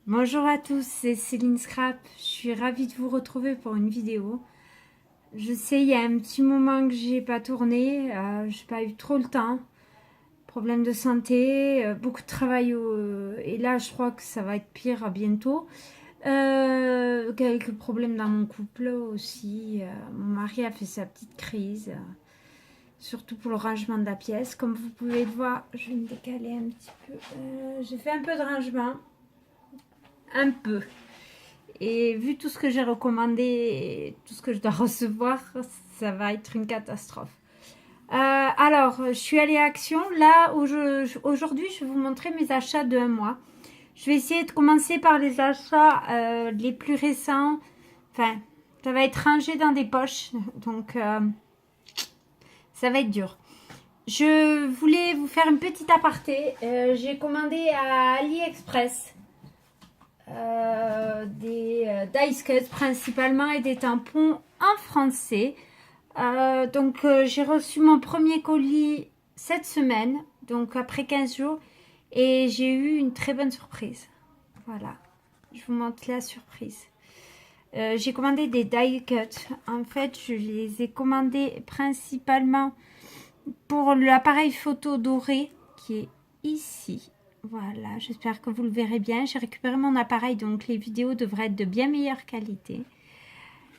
Bonjour à tous, c'est Céline Scrap. Je suis ravie de vous retrouver pour une vidéo. Je sais, il y a un petit moment que j'ai pas tourné, j'ai pas eu trop le temps. Problème de santé, beaucoup de travail et là je crois que ça va être pire bientôt. Quelques problèmes dans mon couple aussi. Mon mari a fait sa petite crise, surtout pour le rangement de la pièce. Comme vous pouvez le voir, je vais me décaler un petit peu. J'ai fait un peu de rangement, un peu. Et vu tout ce que j'ai recommandé et tout ce que je dois recevoir, ça va être une catastrophe. Alors, je suis allée à Action. Là, aujourd'hui, je vais vous montrer mes achats de un mois. Je vais essayer de commencer par les achats les plus récents. Enfin, ça va être rangé dans des poches. Donc, ça va être dur. Je voulais vous faire une petite aparté. J'ai commandé à AliExpress des dice cuts principalement et des tampons en français. Donc j'ai reçu mon premier colis cette semaine, donc après 15 jours, et j'ai eu une très bonne surprise. Voilà, je vous montre la surprise. J'ai commandé des die cuts. En fait, je les ai commandés principalement pour l'appareil photo doré qui est ici. Voilà, j'espère que vous le verrez bien. J'ai récupéré mon appareil, donc les vidéos devraient être de bien meilleure qualité.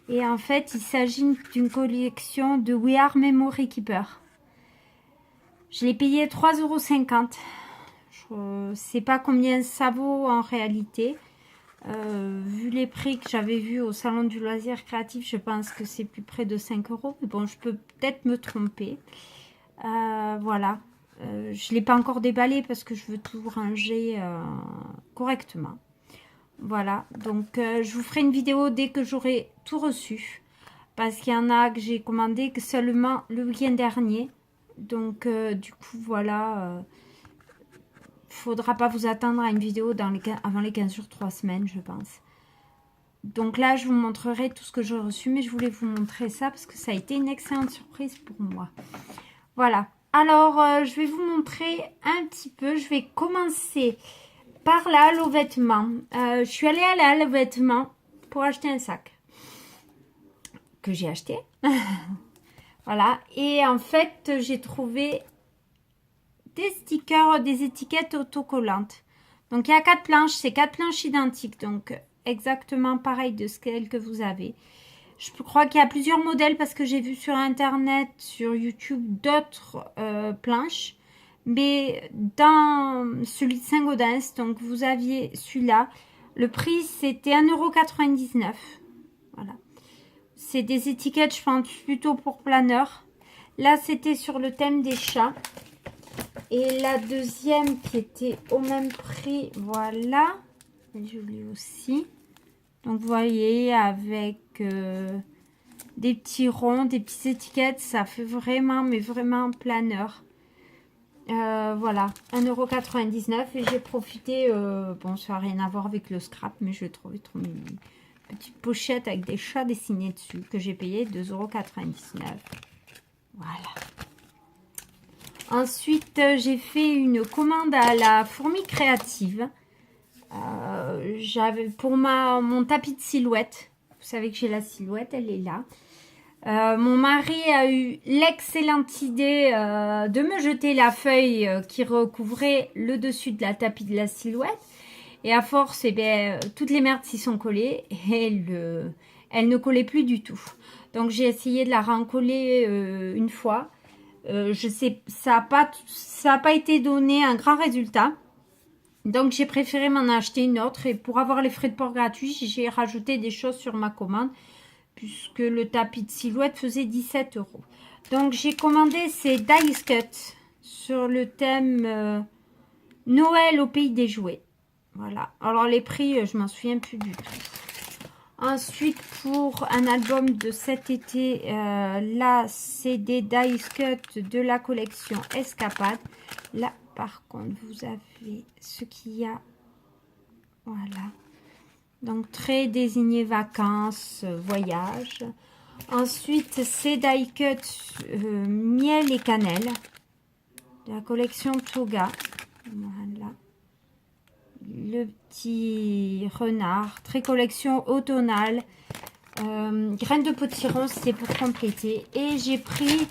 Et en fait, il s'agit d'une collection de We Are Memory Keeper. Je l'ai payé 3,50 €. Je ne sais pas combien ça vaut en réalité. Vu les prix que j'avais vus au salon du loisir créatif, je pense que c'est plus près de 5 €. Mais bon, je peux peut-être me tromper. Voilà. Je ne l'ai pas encore déballé parce que je veux tout ranger correctement. Voilà, donc je vous ferai une vidéo dès que j'aurai tout reçu. Parce qu'il y en a que j'ai commandé que seulement le week-end dernier. Donc du coup, voilà. Faudra pas vous attendre à une vidéo avant les 15 jours, 3 semaines, je pense. Donc là, je vous montrerai tout ce que j'ai reçu. Mais je voulais vous montrer ça parce que ça a été une excellente surprise pour moi. Voilà. Alors, je vais vous montrer un petit peu. Je vais commencer par la halle aux vêtements. Je suis allée à la halle aux vêtements pour acheter un sac que j'ai acheté. Voilà. Et en fait, j'ai trouvé des stickers, des étiquettes autocollantes. Donc, il y a 4 planches. C'est 4 planches identiques. Donc, exactement pareil de ce que vous avez. Je crois qu'il y a plusieurs modèles parce que j'ai vu sur internet, sur YouTube, d'autres planches. Mais dans celui de Saint-Gaudens, donc vous aviez celui-là. Le prix, c'était 1,99 €. Voilà. C'est des étiquettes, je pense, plutôt pour planeur. Là, c'était sur le thème des chats. Et la deuxième qui était au même prix, voilà. Je l'ai aussi. Donc, vous voyez, avec des petits ronds, des petites étiquettes, ça fait vraiment, mais vraiment planeur. Voilà, 1,99 € et j'ai profité, bon, ça n'a rien à voir avec le scrap, mais je l'ai trouvé trop mignon. Petite pochette avec des chats dessinés dessus que j'ai payé 2,99 €. Voilà. Ensuite, j'ai fait une commande à la Fourmi Créative. J'avais pour mon tapis de silhouette. Vous savez que j'ai la silhouette, elle est là. Mon mari a eu l'excellente idée de me jeter la feuille qui recouvrait le dessus de la tapis de la silhouette. Et à force, eh bien, toutes les merdes s'y sont collées et elle ne collait plus du tout. Donc j'ai essayé de la rencoller une fois. Je sais, ça a pas été donné un grand résultat. Donc j'ai préféré m'en acheter une autre. Et pour avoir les frais de port gratuits, j'ai rajouté des choses sur ma commande. Puisque le tapis de silhouette faisait 17 €. Donc, j'ai commandé ces dice cuts sur le thème Noël au pays des jouets. Voilà. Alors, les prix, je m'en souviens plus du tout. Ensuite, pour un album de cet été, là, c'est des dice cuts de la collection Escapade. Là, par contre, vous avez ce qu'il y a. Voilà. Donc, très désigné vacances, voyage. Ensuite, c'est die cut miel et cannelle de la collection Toga. Voilà. le petit renard, très collection automnale. Graines de potiron, c'est pour compléter. Et j'ai pris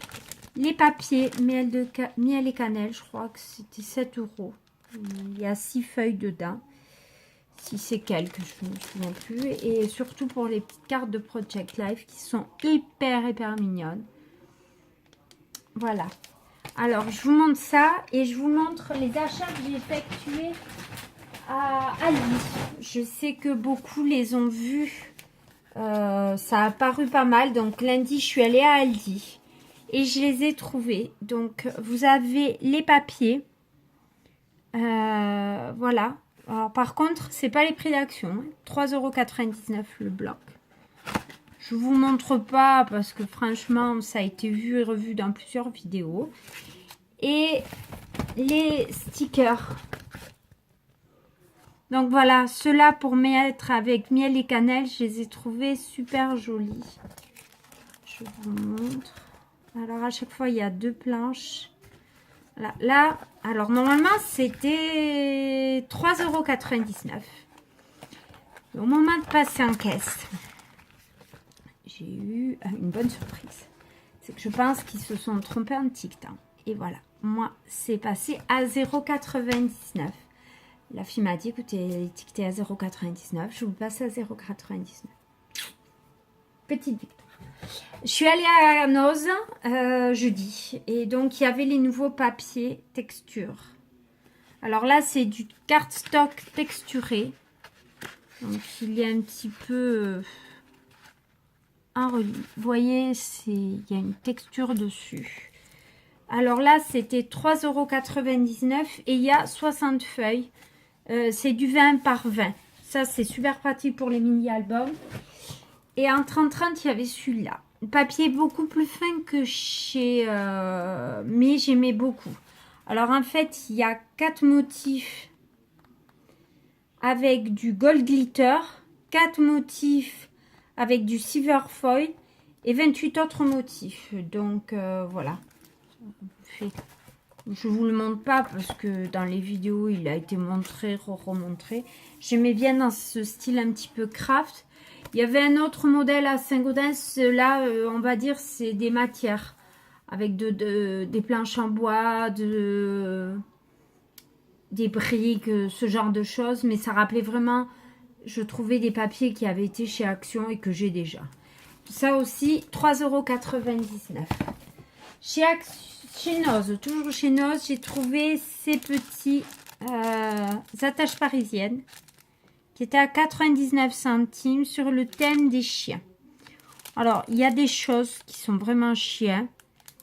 les papiers, miel et cannelle, je crois que c'était 7 euros. Il y a 6 feuilles dedans. Si c'est quelques, je ne me souviens plus. Et surtout pour les petites cartes de Project Life qui sont hyper mignonnes. Voilà. Alors, je vous montre ça et je vous montre les achats que j'ai effectués à Aldi. Je sais que beaucoup les ont vus. Ça a paru pas mal. Donc, lundi, je suis allée à Aldi et je les ai trouvés. Donc, vous avez les papiers. Voilà. Alors, par contre, c'est pas les prix d'action. 3,99 € le bloc. Je vous montre pas parce que franchement, ça a été vu et revu dans plusieurs vidéos. Et les stickers. Donc voilà, ceux-là pour mettre avec miel et cannelle, je les ai trouvés super jolis. Je vous montre. Alors à chaque fois, il y a 2 planches. Voilà. Là, alors normalement, c'était 3,99 €. Au moment de passer en caisse, j'ai eu une bonne surprise. C'est que je pense qu'ils se sont trompés un petit temps. Et voilà, moi, c'est passé à 0,99 €. La fille m'a dit, écoutez, étiqueté à 0,99 €, je vous passe à 0,99 €. Petite victoire. Je suis allée à Noz jeudi. Et donc, il y avait les nouveaux papiers texture. Alors là, c'est du cardstock texturé. Donc, il y a un petit peu un relief. Vous voyez, il y a une texture dessus. Alors là, c'était 3,99 € et il y a 60 feuilles. C'est du 20 par 20. Ça, c'est super pratique pour les mini-albums. Et en 30-30, il y avait celui-là. Papier beaucoup plus fin que chez... mais j'aimais beaucoup. Alors, en fait, il y a 4 motifs avec du gold glitter, 4 motifs avec du silver foil et 28 autres motifs. Donc, voilà. Je vous le montre pas parce que dans les vidéos, il a été montré, remontré. J'aimais bien dans ce style un petit peu craft. Il y avait un autre modèle à Saint-Gaudens. Là, on va dire, c'est des matières. Avec des planches en bois, des briques, ce genre de choses. Mais ça rappelait vraiment, je trouvais des papiers qui avaient été chez Action et que j'ai déjà. Ça aussi, 3,99 €. Chez Noz, toujours chez Noz, j'ai trouvé ces petits attaches parisiennes qui étaient à 99 centimes sur le thème des chiens. Alors, il y a des choses qui sont vraiment chiens.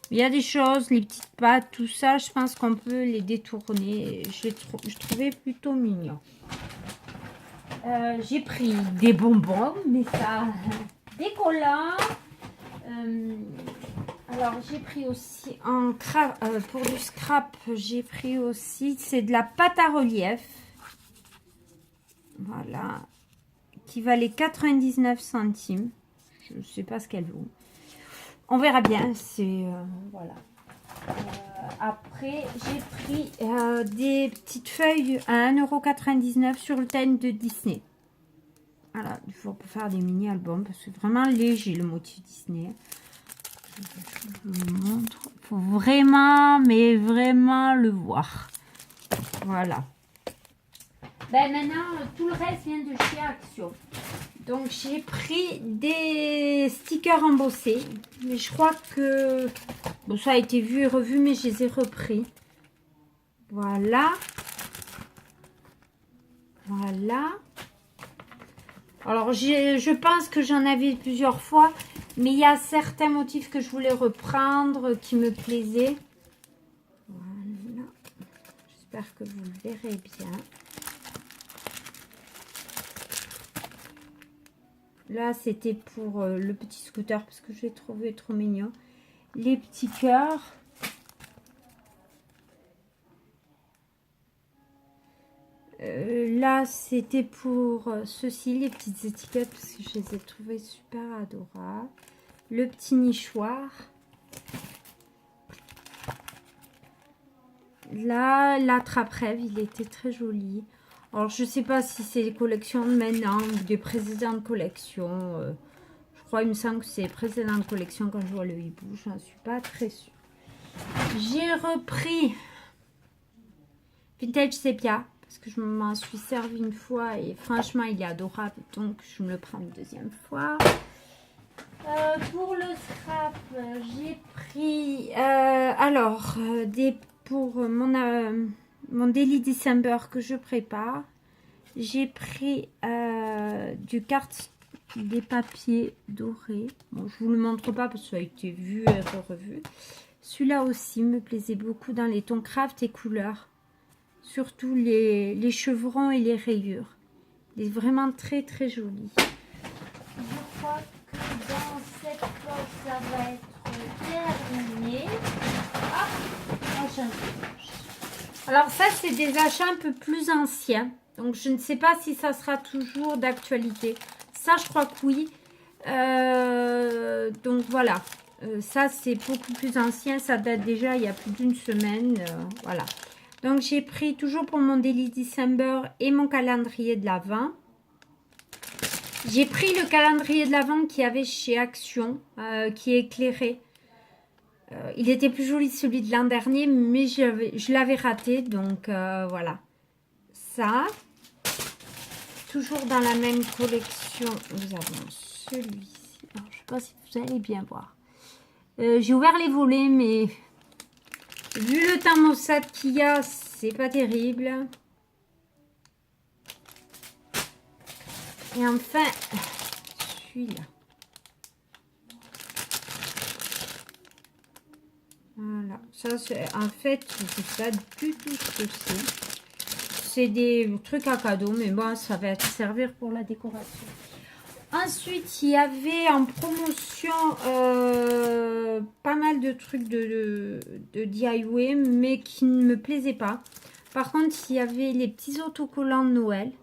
Il y a des choses, les petites pattes, tout ça, je pense qu'on peut les détourner. Je trouvais plutôt mignon. J'ai pris des bonbons, mais ça, des collants. Alors, j'ai pris aussi pour du scrap, j'ai pris aussi, c'est de la pâte à relief. Voilà. Qui valait 99 centimes. Je ne sais pas ce qu'elle vaut. On verra bien. C'est voilà. Après, j'ai pris des petites feuilles à 1,99 € sur le thème de Disney. Voilà, il faut faire des mini-albums parce que c'est vraiment léger le motif Disney. Je vous le montre. Il faut vraiment, mais vraiment le voir. Voilà. Ben maintenant, tout le reste vient de chez Action. Donc, j'ai pris des stickers embossés. Mais je crois que... Bon, ça a été vu et revu, mais je les ai repris. Voilà. Voilà. Alors, je pense que j'en avais plusieurs fois. Mais il y a certains motifs que je voulais reprendre, qui me plaisaient. Voilà. J'espère que vous le verrez bien. Là, c'était pour le petit scooter parce que je l'ai trouvé trop mignon. Les petits cœurs. Là, c'était pour ceci, les petites étiquettes parce que je les ai trouvées super adorables. Le petit nichoir. Là, l'attrape-rêve, il était très joli. Alors, je sais pas si c'est les collections de maintenant ou des précédentes collections. Je crois, il me semble que c'est les précédentes collections quand je vois le hibou. Je n'en suis pas très sûre. J'ai repris Vintage Sepia parce que je m'en suis servi une fois et franchement, il est adorable. Donc, je me le prends une deuxième fois. Pour le scrap, j'ai pris pour mon Daily December que je prépare. J'ai pris des papiers dorés. Bon, je vous le montre pas parce que ça a été vu et revu. Celui-là aussi me plaisait beaucoup dans les tons craft et couleurs. Surtout les chevrons et les rayures. Il est vraiment très très joli. Je crois que dans cette poche, ça va être terminé. Alors ça, c'est des achats un peu plus anciens. Donc, je ne sais pas si ça sera toujours d'actualité. Ça, je crois que oui. Donc, voilà. Ça, c'est beaucoup plus ancien. Ça date déjà il y a plus d'une semaine. Voilà. Donc, j'ai pris toujours pour mon Daily December et mon calendrier de l'Avent. J'ai pris le calendrier de l'Avent qu'il y avait chez Action, qui est éclairé. Il était plus joli celui de l'an dernier, mais je l'avais raté. Donc, voilà. Ça, toujours dans la même collection, nous avons celui-ci. Je ne sais pas si vous allez bien voir. J'ai ouvert les volets, mais vu le thermostat qu'il y a, c'est pas terrible. Et enfin, celui-là. Voilà, ça c'est en fait, je ne sais pas du tout ce que c'est. C'est des trucs à cadeau, mais bon, ça va servir pour la décoration. Ensuite, il y avait en promotion pas mal de trucs de DIY, mais qui ne me plaisaient pas. Par contre, il y avait les petits autocollants de Noël.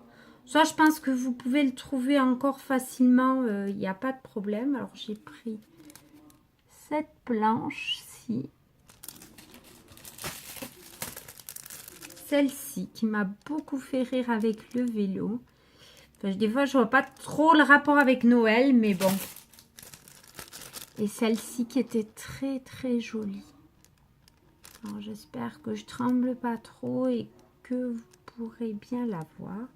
Ça, je pense que vous pouvez le trouver encore facilement. Il n'y a pas de problème. Alors, j'ai pris cette planche-ci. Celle-ci qui m'a beaucoup fait rire avec le vélo. Enfin, des fois, je vois pas trop le rapport avec Noël, mais bon. Et celle-ci qui était très très jolie. Alors, j'espère que je tremble pas trop et que vous pourrez bien la voir.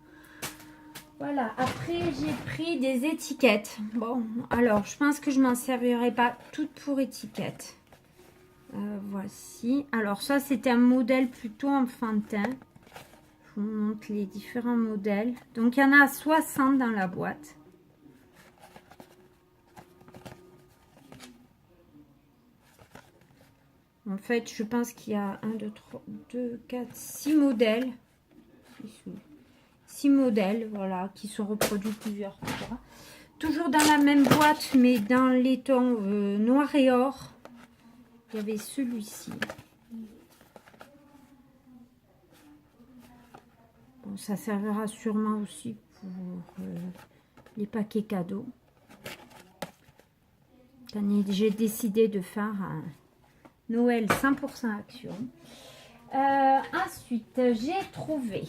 Voilà, après j'ai pris des étiquettes. Bon, alors je pense que je m'en servirai pas toutes pour étiquettes. Voici. Alors ça, c'était un modèle plutôt enfantin. Je vous montre les différents modèles. Donc il y en a 60 dans la boîte. En fait, je pense qu'il y a 1, 2, 3, 2, 4, 6 modèles. 6 modèles, voilà, qui sont reproduits plusieurs fois. Toujours dans la même boîte, mais dans les tons noir et or. Il y avait celui-ci. Bon, ça servira sûrement aussi pour les paquets cadeaux. J'ai décidé de faire un Noël 100% Action. Ensuite, j'ai trouvé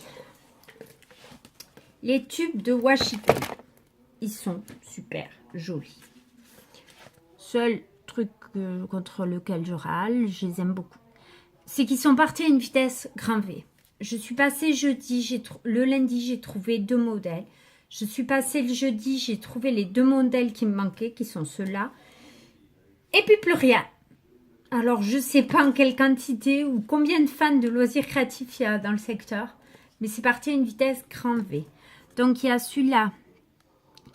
les tubes de washi tape. Ils sont super jolis. Seul truc contre lequel je râle, je les aime beaucoup, c'est qu'ils sont partis à une vitesse grand V. Je suis passée jeudi, le lundi, j'ai trouvé 2 modèles. Je suis passée le jeudi, j'ai trouvé les 2 modèles qui me manquaient, qui sont ceux-là. Et puis plus rien. Alors, je ne sais pas en quelle quantité ou combien de fans de loisirs créatifs il y a dans le secteur, mais c'est parti à une vitesse grand V. Donc, il y a celui-là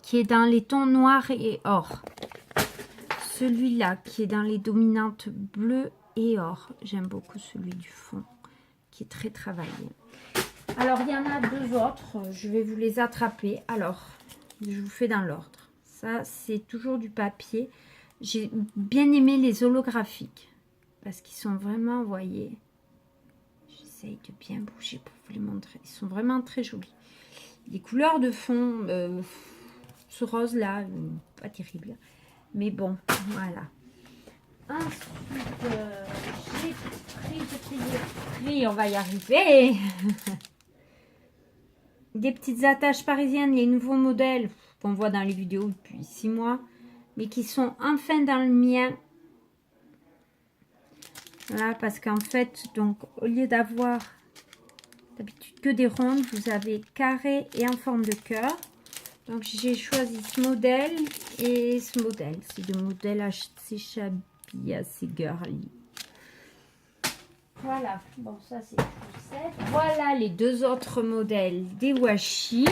qui est dans les tons noirs et or. Celui-là qui est dans les dominantes bleu et or. J'aime beaucoup celui du fond qui est très travaillé. Alors, il y en a 2 autres. Je vais vous les attraper. Alors, je vous fais dans l'ordre. Ça, c'est toujours du papier. J'ai bien aimé les holographiques parce qu'ils sont vraiment, vous voyez, j'essaye de bien bouger pour vous les montrer. Ils sont vraiment très jolis. Les couleurs de fond, ce rose là, pas terrible. Mais bon, voilà. Ensuite, j'ai pris, on va y arriver. des petites attaches parisiennes, les nouveaux modèles qu'on voit dans les vidéos depuis 6 mois, mais qui sont enfin dans le mien. Voilà, parce qu'en fait, donc au lieu d'avoir d'habitude que des rondes, vous avez carré et en forme de cœur. Donc j'ai choisi ce modèle et ce modèle. C'est le modèle assez shabby, assez girly. Voilà, bon ça c'est tout set. Voilà les deux autres modèles des washi.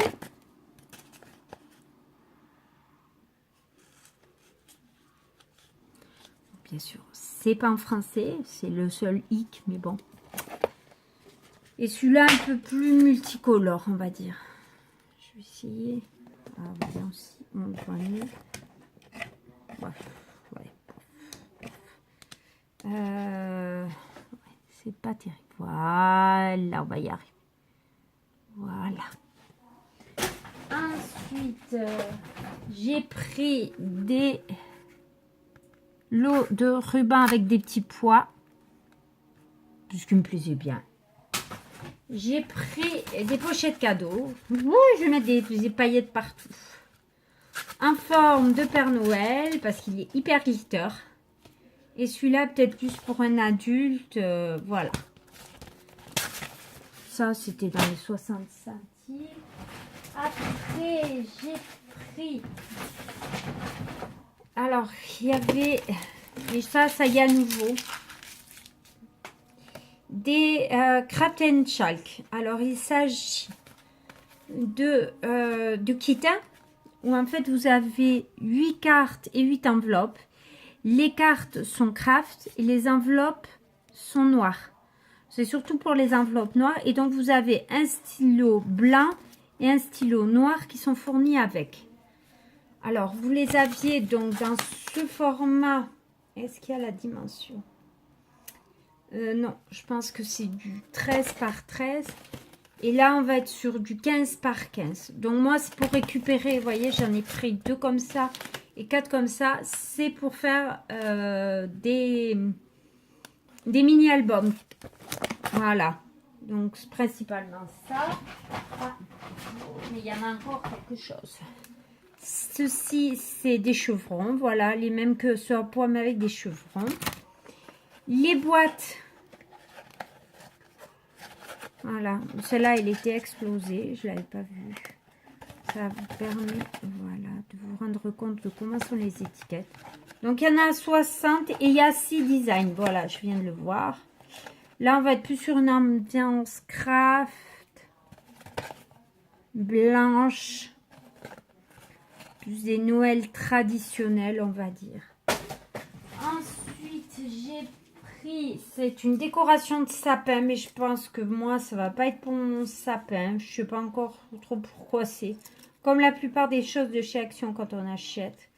Bien sûr, c'est pas en français, c'est le seul hic, mais bon. Et celui-là un peu plus multicolore, on va dire. Je vais essayer. Ah, voyons aussi, on le voit mieux. Ouais. C'est pas terrible. Voilà, on va y arriver. Voilà. Ensuite, j'ai pris des lots de ruban avec des petits pois. Puisqu'il me plaisait bien. J'ai pris des pochettes cadeaux. Ouh, je vais mettre des paillettes partout. En forme de Père Noël, parce qu'il est hyper glitter. Et celui-là, peut-être plus pour un adulte. Voilà. Ça, c'était dans les 60 centimes. Après, j'ai pris... Alors, il y avait... Et ça y est à nouveau. Des Crafts & Chalk. Alors, il s'agit de kit où en fait, vous avez 8 cartes et 8 enveloppes. Les cartes sont craft et les enveloppes sont noires. C'est surtout pour les enveloppes noires. Et donc, vous avez un stylo blanc et un stylo noir qui sont fournis avec. Alors, vous les aviez donc dans ce format. Est-ce qu'il y a la dimension? Non, je pense que c'est du 13 par 13. Et là, on va être sur du 15 par 15. Donc, moi, c'est pour récupérer. Vous voyez, j'en ai pris 2 comme ça et 4 comme ça. C'est pour faire des mini-albums. Voilà. Donc, c'est principalement ça. Ah, mais il y en a encore quelque chose. Ceci, c'est des chevrons. Voilà, les mêmes que ceux à pois, mais avec des chevrons. Les boîtes. Voilà, celle-là, elle était explosée. Je ne l'avais pas vue. Ça vous permet, voilà, de vous rendre compte de comment sont les étiquettes. Donc, il y en a 60 et il y a 6 designs. Voilà, je viens de le voir. Là, on va être plus sur une ambiance craft. Blanche. Plus des Noëls traditionnels, on va dire. Ensuite, j'ai pris... C'est une décoration de sapin, mais je pense que moi, ça va pas être pour mon sapin. Je sais pas encore trop pourquoi c'est. Comme la plupart des choses de chez Action quand on achète.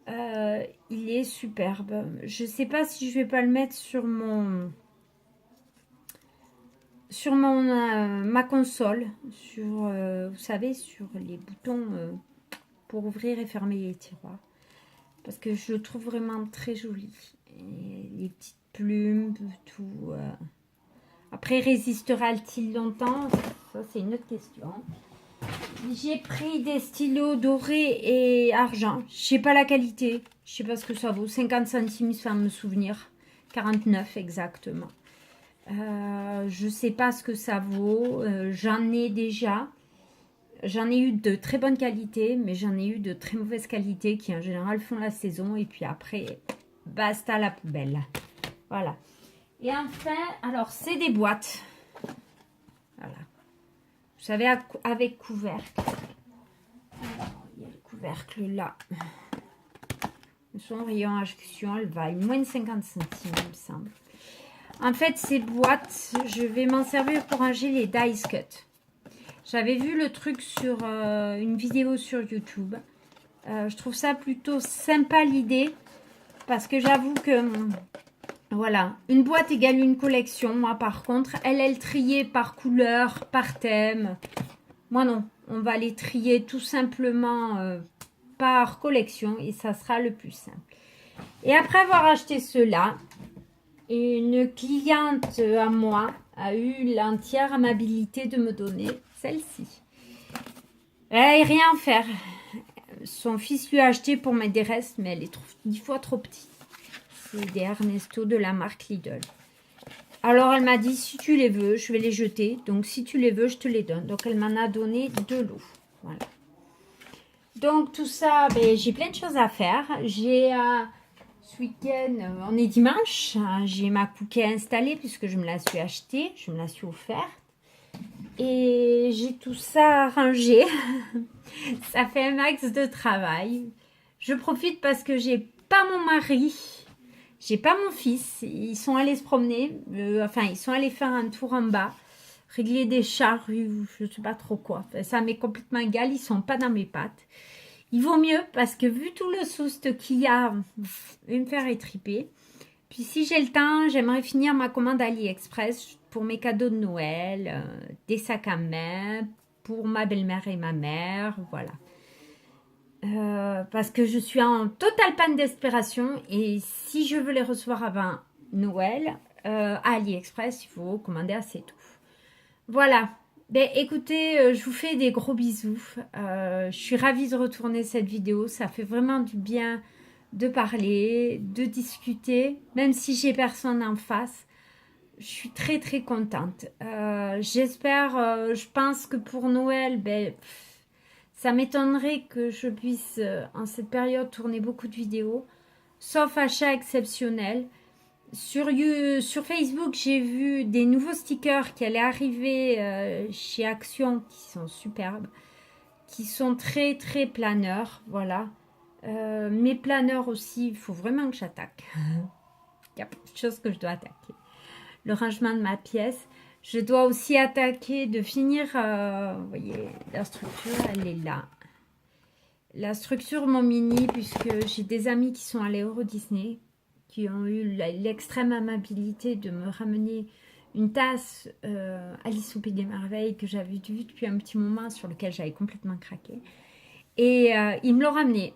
Il est superbe. Je sais pas si je vais pas le mettre sur mon... ma console. Sur, vous savez, sur les boutons... pour ouvrir et fermer les tiroirs. Parce que je le trouve vraiment très joli. Et les petites plumes, tout. Après, résistera-t-il longtemps? Ça, c'est une autre question. J'ai pris des stylos dorés et argent. Je sais pas la qualité. Je sais pas ce que ça vaut. 50 centimes sans me souvenir. 49 exactement. Je sais pas ce que ça vaut. J'en ai déjà. J'en ai eu de très bonne qualité, mais j'en ai eu de très mauvaise qualité qui en général font la saison. Et puis après, basta la poubelle. Voilà. Et enfin, alors c'est des boîtes. Voilà. Vous savez, avec couvercle. Alors, il y a le couvercle là. Son rayon action, elle va moins de 50 centimes, il me semble. En fait, ces boîtes, je vais m'en servir pour ranger les dice cut. J'avais vu le truc sur une vidéo sur YouTube. Je trouve ça plutôt sympa l'idée. Parce que j'avoue que, voilà, une boîte égale une collection. Moi, par contre, elle triée par couleur, par thème. Moi, non. On va les trier tout simplement par collection. Et ça sera le plus simple. Et après avoir acheté ceux-là, une cliente à moi a eu l'entière amabilité de me donner celle-ci. Elle n'a rien à faire. Son fils lui a acheté pour mettre des restes, mais elle est 10 fois trop petite. C'est des Ernesto de la marque Lidl. Alors, elle m'a dit, si tu les veux, je vais les jeter. Donc, si tu les veux, je te les donne. Donc, elle m'en a donné 2 lots. Voilà. Donc, tout ça, ben, j'ai plein de choses à faire. J'ai ce week-end, on est dimanche. J'ai ma cookie installée puisque je me la suis achetée. Je me la suis offerte. Et j'ai tout ça rangé. Ça fait un max de travail. Je profite parce que j'ai pas mon mari. J'ai pas mon fils. Ils sont allés se promener. Enfin, ils sont allés faire un tour en bas. Régler des charrues. Je sais pas trop quoi. Enfin, ça m'est complètement égal. Ils sont pas dans mes pattes. Il vaut mieux parce que vu tout le soust qu'il y a, je vais me faire étriper. Puis si j'ai le temps, j'aimerais finir ma commande AliExpress pour mes cadeaux de Noël, des sacs à main pour ma belle-mère et ma mère, voilà. Parce que je suis en totale panne d'espération et si je veux les recevoir avant Noël, à AliExpress, il faut commander assez tôt. Voilà. Ben, écoutez, je vous fais des gros bisous. Je suis ravie de retourner cette vidéo. Ça fait vraiment du bien de parler, de discuter, même si j'ai personne en face. Je suis très très contente. J'espère, je pense que pour Noël, ben, ça m'étonnerait que je puisse en cette période tourner beaucoup de vidéos, sauf achat exceptionnel. Sur Facebook, j'ai vu des nouveaux stickers qui allaient arriver chez Action qui sont superbes, qui sont très très planeurs, voilà. Mes planeurs aussi, il faut vraiment que j'attaque. Il y a beaucoup de choses que je dois attaquer. Le rangement de ma pièce. Je dois aussi attaquer de finir, vous voyez, la structure, elle est là. La structure, mon mini, puisque j'ai des amis qui sont allés Euro Disney, qui ont eu l'extrême amabilité de me ramener une tasse Alice au Pays des Merveilles que j'avais vue depuis un petit moment, sur lequel j'avais complètement craqué. Et ils me l'ont ramené.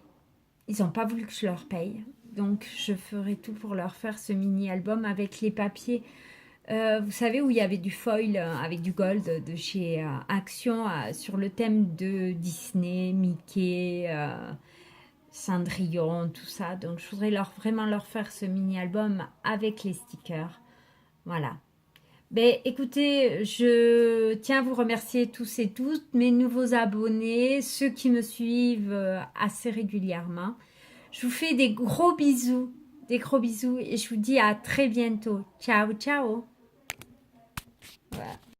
Ils n'ont pas voulu que je leur paye. Donc, je ferai tout pour leur faire ce mini-album avec les papiers. Vous savez, où il y avait du foil avec du gold de chez Action sur le thème de Disney, Mickey, Cendrillon, tout ça. Donc, je voudrais vraiment leur faire ce mini-album avec les stickers. Voilà. Ben, écoutez, je tiens à vous remercier tous et toutes, mes nouveaux abonnés, ceux qui me suivent assez régulièrement. Je vous fais des gros bisous et je vous dis à très bientôt. Ciao, ciao. Voilà.